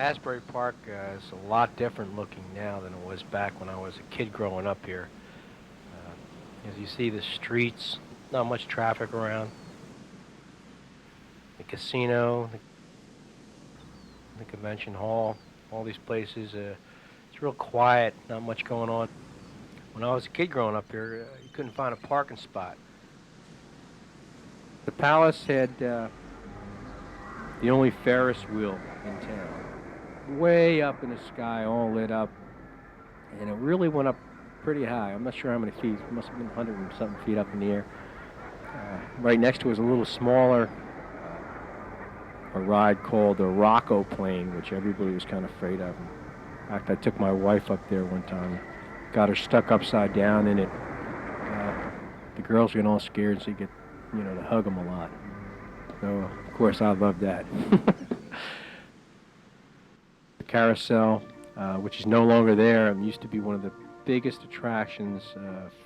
Asbury Park is a lot different looking now than it was back when I was a kid growing up here. As you see the streets, not much traffic around. The casino, the convention hall, all these places, it's real quiet, not much going on. When I was a kid growing up here, you couldn't find a parking spot. The palace had the only Ferris wheel in town, way up in the sky, all lit up, and it really went up pretty high. I'm not sure how many feet. It must have been 100 and something feet up in the air. Right next to it was a little smaller a ride called the Rocco plane, which everybody was kind of afraid of. In fact, I took my wife up there one time, got her stuck upside down in it. The girls get all scared, so you get, to hug them a lot. So, of course, I love that. The carousel, which is no longer there, and used to be one of the biggest attractions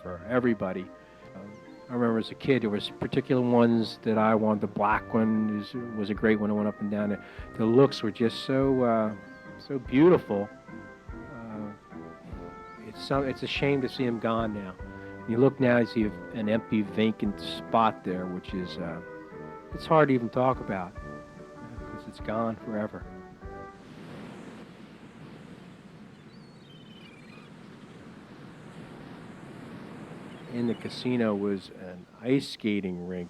for everybody. I remember as a kid, there was particular ones that I wanted. The black one was a great one. I went up and down. The looks were just so beautiful. It's a shame to see them gone now. You look now, you see an empty, vacant spot there, which is it's hard to even talk about because it's gone forever. In the casino was an ice skating rink.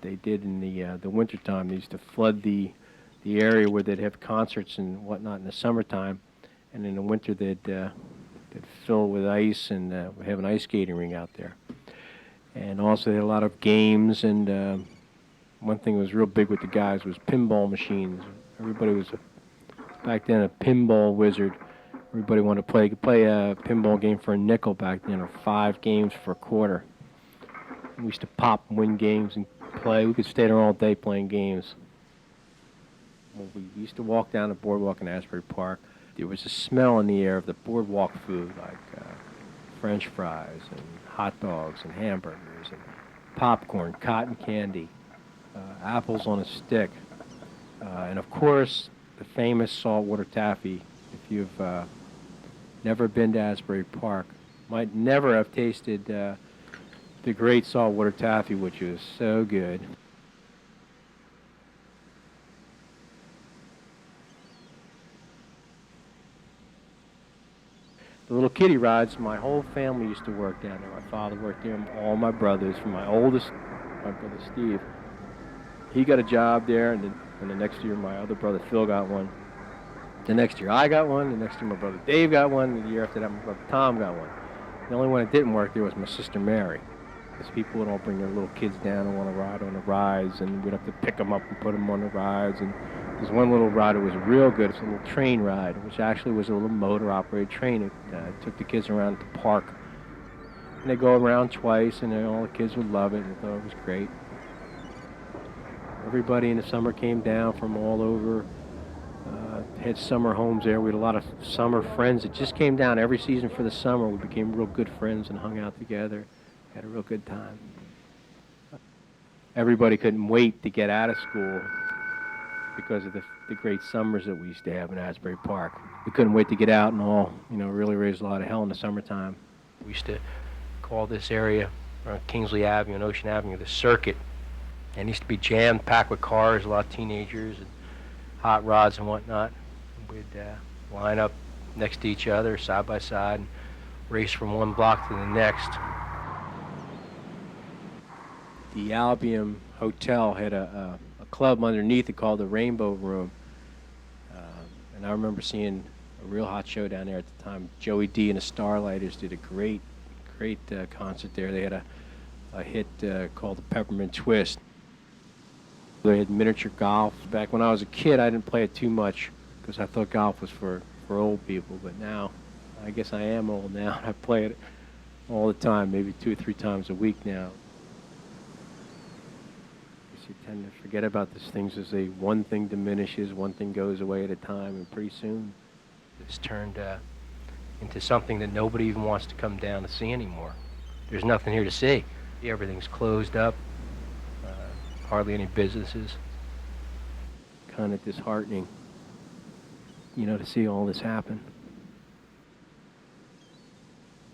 They did in the wintertime. They used to flood the area where they'd have concerts and whatnot in the summertime, and in the winter they'd fill with ice and have an ice skating rink out there. And also they had a lot of games, and one thing that was real big with the guys was pinball machines. Everybody was back then a pinball wizard. Everybody wanted to play. You could play a pinball game for a nickel back then, or 5 games for a quarter. We used to pop and win games and play. We could stay there all day playing games. Well, we used to walk down the boardwalk in Asbury Park. There was a smell in the air of the boardwalk food, like French fries and hot dogs and hamburgers and popcorn, cotton candy, apples on a stick, and of course the famous saltwater taffy. If you've never been to Asbury Park, might never have tasted the great saltwater taffy, which is so good. The little kiddie rides, my whole family used to work down there. My father worked there, all my brothers, from my oldest, my brother Steve. He got a job there, and then the next year my other brother Phil got one. The next year I got one, the next year my brother Dave got one, and the year after that my brother Tom got one. The only one that didn't work there was my sister Mary, because people would all bring their little kids down and want to ride on the rides, and we'd have to pick them up and put them on the rides. And there's one little ride that was real good. It's a little train ride, which actually was a little motor-operated train. It took the kids around at the park, and they go around twice, and all the kids would love it, and thought it was great. Everybody in the summer came down from all over. Had summer homes there. We had a lot of summer friends that just came down every season for the summer. We became real good friends and hung out together. Had a real good time. Everybody couldn't wait to get out of school because of the great summers that we used to have in Asbury Park. We couldn't wait to get out and all, really raise a lot of hell in the summertime. We used to call this area around Kingsley Avenue and Ocean Avenue the circuit. And it used to be jammed, packed with cars, a lot of teenagers and hot rods and whatnot. We'd line up next to each other, side by side, and race from one block to the next. The Albion Hotel had a club underneath it called the Rainbow Room. And I remember seeing a real hot show down there at the time. Joey D and the Starlighters did a great concert there. They had a hit called the Peppermint Twist. They had miniature golf. Back when I was a kid, I didn't play it too much because I thought golf was for old people. But now, I guess I am old now. I play it all the time, maybe 2 or 3 times a week now. You tend to forget about these things as one thing diminishes, one thing goes away at a time, and pretty soon it's turned into something that nobody even wants to come down to see anymore. There's nothing here to see. Everything's closed up. Hardly any businesses. Kind of disheartening. to see all this happen.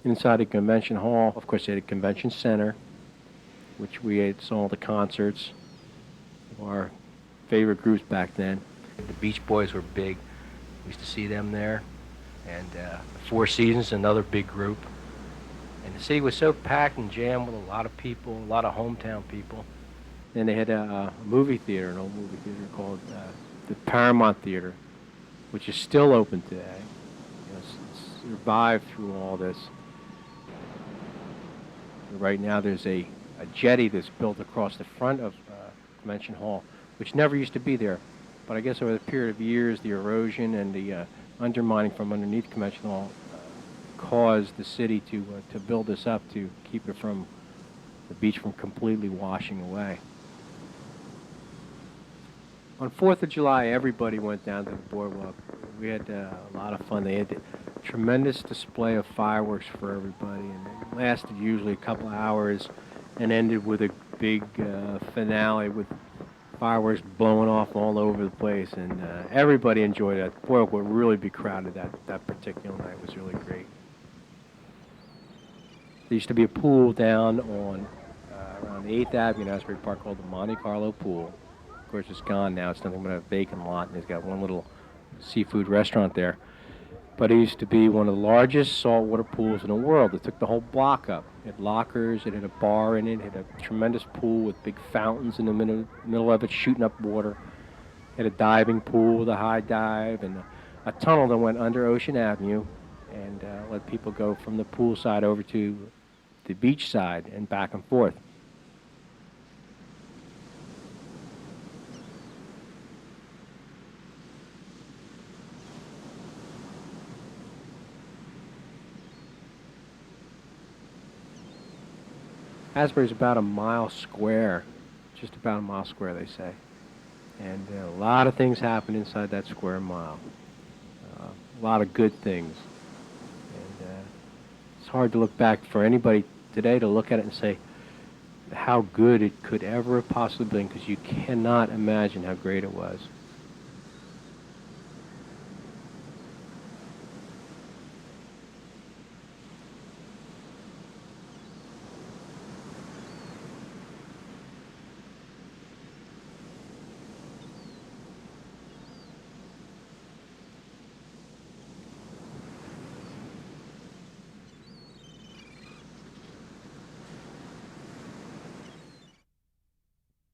Inside the convention hall, of course, they had a convention center, which we had saw the concerts of our favorite groups back then. The Beach Boys were big. We used to see them there. And the Four Seasons, another big group. And the city was so packed and jammed with a lot of people, a lot of hometown people. And they had a movie theater, an old movie theater called the Paramount Theater, which is still open today. It's survived through all this. Right now there's a jetty that's built across the front of Convention Hall, which never used to be there. But I guess over the period of years, the erosion and the undermining from underneath Convention Hall caused the city to build this up to keep it from the beach from completely washing away. On 4th of July, everybody went down to the boardwalk. We had a lot of fun. They had a tremendous display of fireworks for everybody, and it lasted usually a couple hours and ended with a big finale with fireworks blowing off all over the place, and everybody enjoyed it. The boardwalk would really be crowded that particular night. It was really great. There used to be a pool down on around 8th Avenue in Asbury Park called the Monte Carlo Pool. Of course, it's gone now. It's nothing but a vacant lot, and it's got one little seafood restaurant there. But it used to be one of the largest saltwater pools in the world. It took the whole block up. It had lockers, it had a bar in it, it had a tremendous pool with big fountains in the middle of it shooting up water. It had a diving pool with a high dive and a tunnel that went under Ocean Avenue and let people go from the pool side over to the beach side and back and forth. Asbury's about a mile square, just about a mile square, they say. And a lot of things happen inside that square mile. A lot of good things. And it's hard to look back for anybody today to look at it and say how good it could ever have possibly been, because you cannot imagine how great it was.